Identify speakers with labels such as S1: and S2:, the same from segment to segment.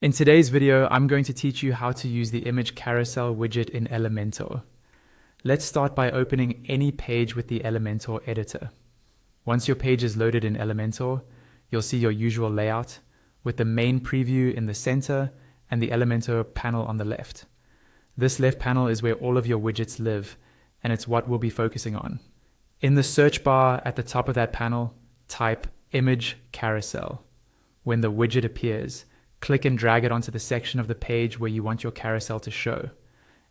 S1: In today's video, I'm going to teach you how to use the image carousel widget in Elementor. Let's start by opening any page with the Elementor editor. Once your page is loaded in Elementor, you'll see your usual layout with the main preview in the center and the Elementor panel on the left. This left panel is where all of your widgets live, and it's what we'll be focusing on. In the search bar at the top of that panel, type image carousel. When the widget appears, click and drag it onto the section of the page where you want your carousel to show.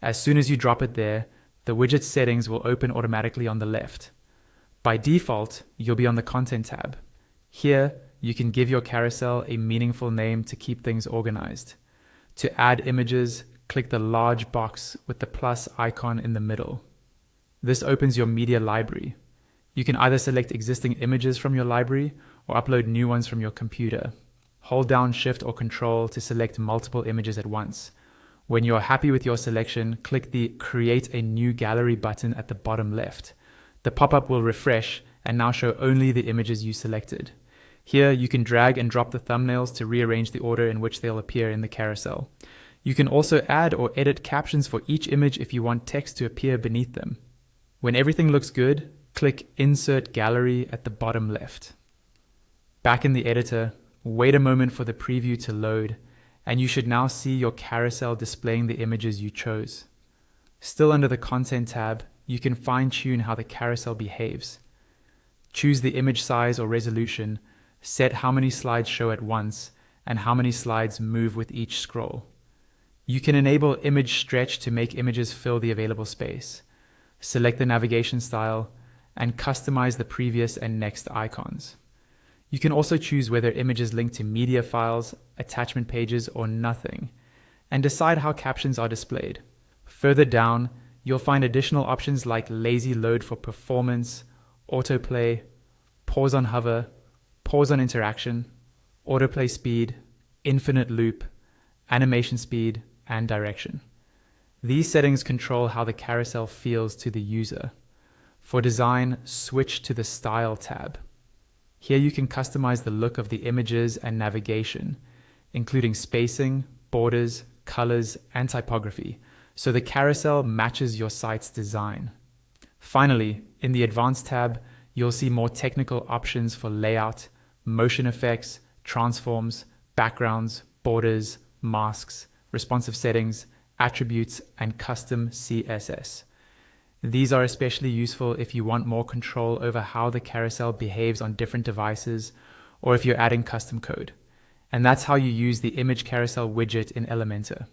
S1: As soon as you drop it there, the widget settings will open automatically on the left. By default, you'll be on the Content tab. Here, you can give your carousel a meaningful name to keep things organized. To add images, click the large box with the plus icon in the middle. This opens your media library. You can either select existing images from your library or upload new ones from your computer. Hold down Shift or Control to select multiple images at once. When you're happy with your selection, click the Create a New Gallery button at the bottom left. The pop-up will refresh and now show only the images you selected. Here, you can drag and drop the thumbnails to rearrange the order in which they'll appear in the carousel. You can also add or edit captions for each image if you want text to appear beneath them. When everything looks good, click Insert Gallery at the bottom left. Back in the editor, wait a moment for the preview to load, and you should now see your carousel displaying the images you chose. Still under the Content tab, you can fine-tune how the carousel behaves. Choose the image size or resolution, set how many slides show at once, and how many slides move with each scroll. You can enable image stretch to make images fill the available space. Select the navigation style, and customize the previous and next icons. You can also choose whether images link to media files, attachment pages, or nothing, and decide how captions are displayed. Further down, you'll find additional options like lazy load for performance, autoplay, pause on hover, pause on interaction, autoplay speed, infinite loop, animation speed, and direction. These settings control how the carousel feels to the user. For design, switch to the Style tab. Here you can customize the look of the images and navigation, including spacing, borders, colors, and typography, so the carousel matches your site's design. Finally, in the Advanced tab, you'll see more technical options for layout, motion effects, transforms, backgrounds, borders, masks, responsive settings, attributes, and custom CSS. These are especially useful if you want more control over how the carousel behaves on different devices, or if you're adding custom code. And that's how you use the image carousel widget in Elementor.